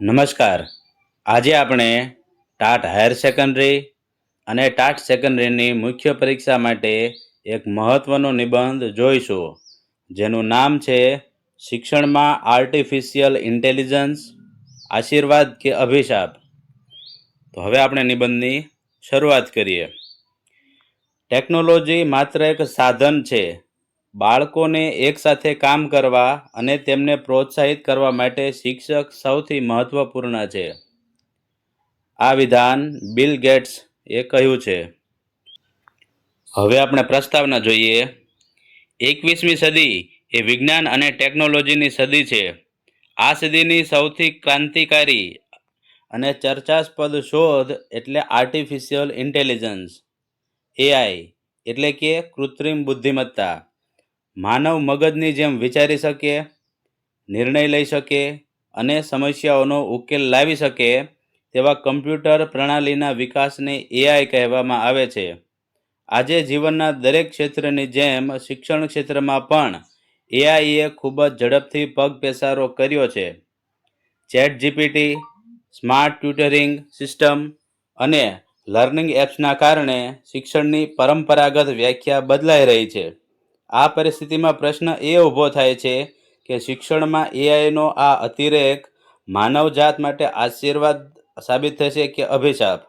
નમસ્કાર. આજે આપણે ટાટ હાયર સેકન્ડરી અને ટાટ સેકન્ડરીની મુખ્ય પરીક્ષા માટે એક મહત્ત્વનો નિબંધ જોઈશું, જેનું નામ છે શિક્ષણમાં આર્ટિફિશિયલ ઇન્ટેલિજન્સ, આશીર્વાદ કે અભિશાપ. તો હવે આપણે નિબંધની શરૂઆત કરીએ. ટેકનોલોજી માત્ર એક સાધન છે. બાળકોને એકસાથે કામ કરવા અને તેમને પ્રોત્સાહિત કરવા માટે શિક્ષક સૌથી મહત્વપૂર્ણ છે. આ વિધાન બિલ ગેટ્સે કહ્યું છે. હવે આપણે પ્રસ્તાવના જોઈએ. 21મી સદી એ વિજ્ઞાન અને ટેકનોલોજીની સદી છે. આ સદીની સૌથી ક્રાંતિકારી અને ચર્ચાસ્પદ શોધ એટલે આર્ટિફિશિયલ ઇન્ટેલિજન્સ, એઆઈ એટલે કે કૃત્રિમ બુદ્ધિમત્તા. માનવ મગજની જેમ વિચારી શકે, નિર્ણય લઈ શકે અને સમસ્યાઓનો ઉકેલ લાવી શકે તેવા કમ્પ્યુટર પ્રણાલીના વિકાસને એઆઈ કહેવામાં આવે છે. આજે જીવનના દરેક ક્ષેત્રની જેમ શિક્ષણ ક્ષેત્રમાં પણ એઆઈએ ખૂબ જ ઝડપથી પગપેસારો કર્યો છે. Chat GPT, smart tutoring system અને લર્નિંગ એપ્સના કારણે શિક્ષણની પરંપરાગત વ્યાખ્યા બદલાઈ રહી છે. આ પરિસ્થિતિમાં પ્રશ્ન એ ઊભો થાય છે કે શિક્ષણમાં એઆઈનો આ અતિરેક માનવજાત માટે આશીર્વાદ સાબિત થશે કે અભિશાપ.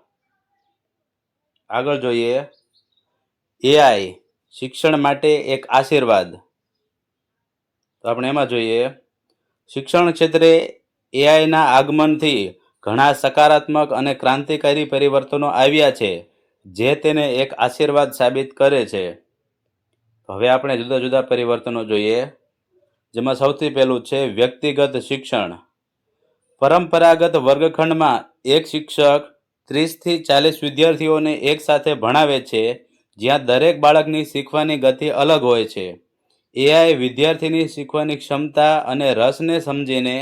આગળ જોઈએ. એઆઈ શિક્ષણ માટે એક આશીર્વાદ. તો આપણે એમાં જોઈએ, શિક્ષણ ક્ષેત્રે એઆઈના આગમનથી ઘણા સકારાત્મક અને ક્રાંતિકારી પરિવર્તનો આવ્યા છે, જે તેને એક આશીર્વાદ સાબિત કરે છે. હવે આપણે જુદા જુદા પરિવર્તનો જોઈએ, જેમાં સૌથી પહેલું છે વ્યક્તિગત શિક્ષણ. પરંપરાગત વર્ગખંડમાં એક શિક્ષક 30થી 40 વિદ્યાર્થીઓને એકસાથે ભણાવે છે, જ્યાં દરેક બાળકની શીખવાની ગતિ અલગ હોય છે. એઆઈ વિદ્યાર્થીની શીખવાની ક્ષમતા અને રસને સમજીને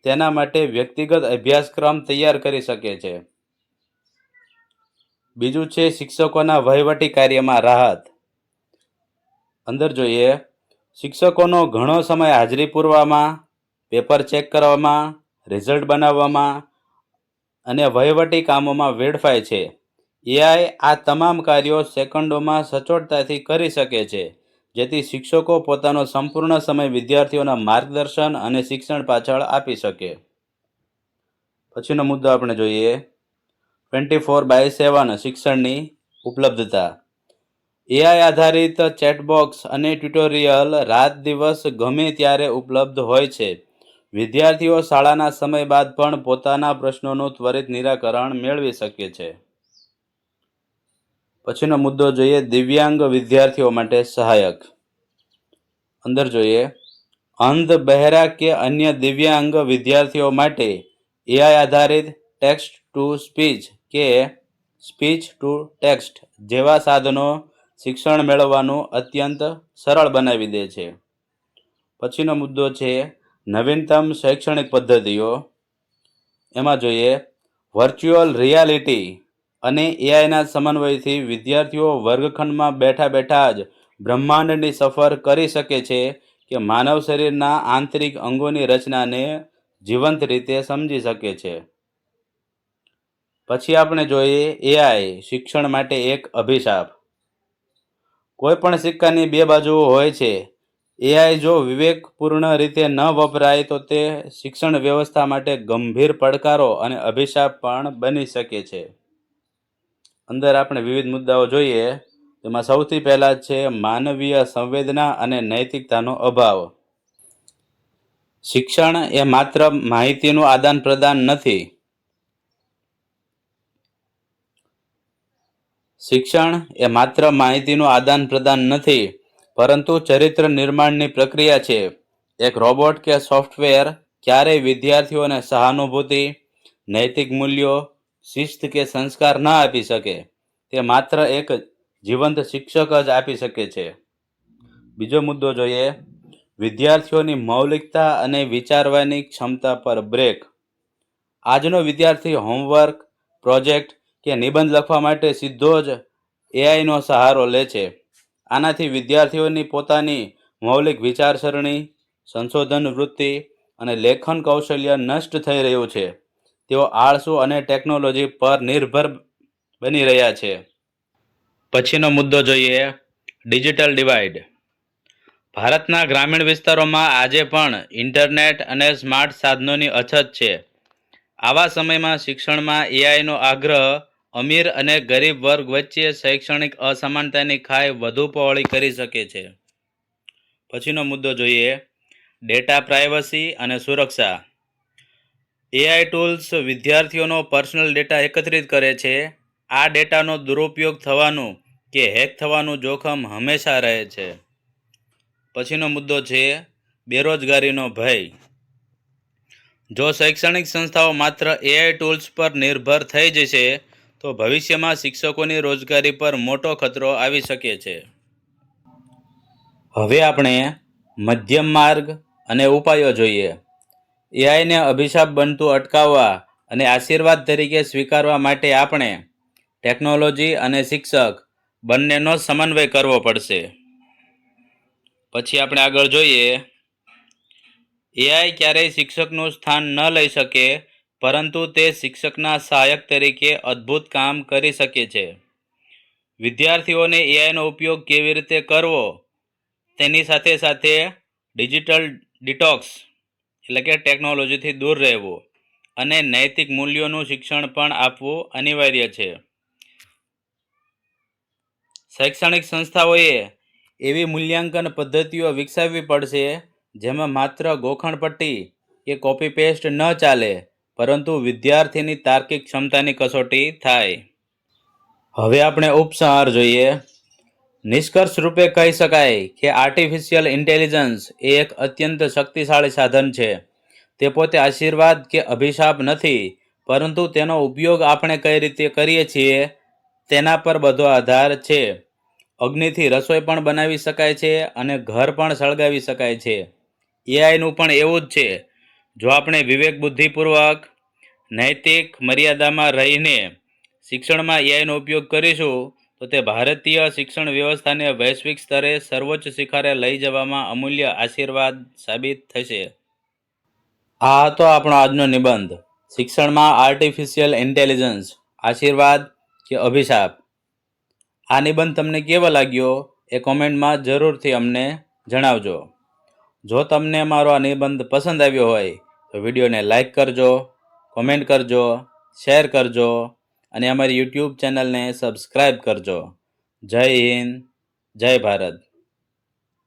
તેના માટે વ્યક્તિગત અભ્યાસક્રમ તૈયાર કરી શકે છે. બીજું છે શિક્ષકોના વહીવટી કાર્યમાં રાહત. અંદર જોઈએ, શિક્ષકોનો ઘણો સમય હાજરી પૂરવામાં, પેપર ચેક કરવામાં, રિઝલ્ટ બનાવવામાં અને વહીવટી કામોમાં વેડફાય છે. એઆઈ આ તમામ કાર્યો સેકન્ડોમાં સચોટતાથી કરી શકે છે, જેથી શિક્ષકો પોતાનો સંપૂર્ણ સમય વિદ્યાર્થીઓના માર્ગદર્શન અને શિક્ષણ પાછળ આપી શકે. પછીનો મુદ્દો આપણે જોઈએ, 24/7 શિક્ષણની ઉપલબ્ધતા. એઆઈ આધારિત ચેટબોક્સ અને ટ્યુટોરિયલ રાત દિવસ ગમે ત્યારે ઉપલબ્ધ હોય છે. વિદ્યાર્થીઓ શાળાના સમય બાદ પણ પોતાના પ્રશ્નોનું ત્વરિત નિરાકરણ મેળવી શકે છે. પછીનો મુદ્દો જોઈએ, દિવ્યાંગ વિદ્યાર્થીઓ માટે સહાયક. અંદર જોઈએ, અંધ, બહેરા કે અન્ય દિવ્યાંગ વિદ્યાર્થીઓ માટે એઆઈ આધારિત ટેક્સ્ટ ટુ સ્પીચ કે સ્પીચ ટુ ટેક્સ્ટ જેવા સાધનો શિક્ષણ મેળવવાનું અત્યંત સરળ બનાવી દે છે. પછીનો મુદ્દો છે નવીનતમ શૈક્ષણિક પદ્ધતિઓ. એમાં જોઈએ, વર્ચ્યુઅલ રિયાલિટી અને એઆઈના સમન્વયથી વિદ્યાર્થીઓ વર્ગખંડમાં બેઠા બેઠા જ બ્રહ્માંડની સફર કરી શકે છે કે માનવ શરીરના આંતરિક અંગોની રચનાને જીવંત રીતે સમજી શકે છે. પછી આપણે જોઈએ, એઆઈ શિક્ષણ માટે એક અભિશાપ. કોઈ પણ સિક્કાની બે બાજુઓ હોય છે. એઆઈ જો વિવેકપૂર્ણ રીતે ન વપરાય તો તે શિક્ષણ વ્યવસ્થા માટે ગંભીર પડકારો અને અભિશાપ પણ બની શકે છે. અંદર આપણે વિવિધ મુદ્દાઓ જોઈએ, તેમાં સૌથી પહેલા છે માનવીય સંવેદના અને નૈતિકતાનો અભાવ. શિક્ષણ એ માત્ર માહિતીનું આદાન પ્રદાન નથી. શિક્ષણ એ માત્ર માહિતીનું આદાન પ્રદાન નથી, પરંતુ ચરિત્ર નિર્માણની પ્રક્રિયા છે. એક રોબોટ કે સોફ્ટવેર ક્યારેય વિદ્યાર્થીઓને સહાનુભૂતિ, નૈતિક મૂલ્યો, શિસ્ત કે સંસ્કાર ન આપી શકે. તે માત્ર એક જીવંત શિક્ષક જ આપી શકે છે. બીજો મુદ્દો જોઈએ, વિદ્યાર્થીઓની મૌલિકતા અને વિચારવાની ક્ષમતા પર બ્રેક. આજનો વિદ્યાર્થી હોમવર્ક, પ્રોજેક્ટ કે નિબંધ લખવા માટે સીધો જ એઆઈનો સહારો લે છે. આનાથી વિદ્યાર્થીઓની પોતાની મૌલિક વિચારસરણી, સંશોધન વૃત્તિ અને લેખન કૌશલ્ય નષ્ટ થઈ રહ્યું છે. તેઓ આળસુ અને ટેકનોલોજી પર નિર્ભર બની રહ્યા છે. પછીનો મુદ્દો જોઈએ, ડિજિટલ ડિવાઇડ. ભારતના ગ્રામીણ વિસ્તારોમાં આજે પણ ઇન્ટરનેટ અને સ્માર્ટ સાધનોની અછત છે. આવા સમયમાં શિક્ષણમાં એઆઈનો આગ્રહ અમીર અને ગરીબ વર્ગ વચ્ચે શૈક્ષણિક અસમાનતાની ખાઈ વધુ પહોળી કરી શકે છે. પછીનો મુદ્દો જોઈએ, ડેટા પ્રાઇવસી અને સુરક્ષા. એઆઈ ટૂલ્સ વિદ્યાર્થીઓનો પર્સનલ ડેટા એકત્રિત કરે છે. આ ડેટાનો દુરુપયોગ થવાનું કે હેક થવાનું જોખમ હંમેશા રહે છે. પછીનો મુદ્દો છે, બેરોજગારીનો ભય. જો શૈક્ષણિક સંસ્થાઓ માત્ર એઆઈ ટૂલ્સ પર નિર્ભર થઈ જશે તો ભવિષ્યમાં શિક્ષકોની રોજગારી પર મોટો ખતરો આવી શકે છે. હવે આપણે મધ્યમ માર્ગ અને ઉપાયો જોઈએ. એઆઈને અભિશાપ બનતું અટકાવવા અને આશીર્વાદ તરીકે સ્વીકારવા માટે આપણે ટેકનોલોજી અને શિક્ષક બંનેનો સમન્વય કરવો પડશે. પછી આપણે આગળ જોઈએ, એઆઈ ક્યારેય શિક્ષકનું સ્થાન ન લઈ શકે, પરંતુ તે શિક્ષકના સહાયક તરીકે અદ્ભુત કામ કરી શકે છે. વિદ્યાર્થીઓને એઆઈનો ઉપયોગ કેવી રીતે કરવો તેની સાથે સાથે ડિજિટલ ડિટોક્સ એટલે કે ટેકનોલોજીથી દૂર રહેવું અને નૈતિક મૂલ્યોનું શિક્ષણ પણ આપવું અનિવાર્ય છે. શૈક્ષણિક સંસ્થાઓએ એવી મૂલ્યાંકન પદ્ધતિઓ વિકસાવવી પડશે જેમાં માત્ર ગોખણપટ્ટી કે કોપી પેસ્ટ ન ચાલે, પરંતુ વિદ્યાર્થીની તાર્કિક ક્ષમતાની કસોટી થાય. હવે આપણે ઉપસંહાર જોઈએ. નિષ્કર્ષ રૂપે કહી શકાય કે આર્ટિફિશિયલ ઇન્ટેલિજન્સ એ એક અત્યંત શક્તિશાળી સાધન છે. તે પોતે આશીર્વાદ કે અભિશાપ નથી, પરંતુ તેનો ઉપયોગ આપણે કઈ રીતે કરીએ છીએ તેના પર બધો આધાર છે. અગ્નિથી રસોઈ પણ બનાવી શકાય છે અને ઘર પણ સળગાવી શકાય છે. એઆઈનું પણ એવું જ છે. જો આપણે વિવેક બુદ્ધિપૂર્વક નૈતિક મર્યાદામાં રહીને શિક્ષણમાં એઆઈનો ઉપયોગ કરીશું તો તે ભારતીય શિક્ષણ વ્યવસ્થાને વૈશ્વિક સ્તરે સર્વોચ્ચ શિખરે લઈ જવામાં અમૂલ્ય આશીર્વાદ સાબિત થશે. આ હતો આપણો આજનો નિબંધ, શિક્ષણમાં આર્ટિફિશિયલ ઇન્ટેલિજન્સ આશીર્વાદ કે અભિશાપ. આ નિબંધ તમને કેવો લાગ્યો એ કોમેન્ટમાં જરૂરથી અમને જણાવજો. જો તમને મારો આ નિબંધ પસંદ આવ્યો હોય તો વિડીયોને લાઈક કરજો, કોમેન્ટ કરજો, શેર કરજો અને અમારી યુટ્યુબ ચેનલને સબસ્ક્રાઈબ કરજો. જય હિન્દ, જય ભારત.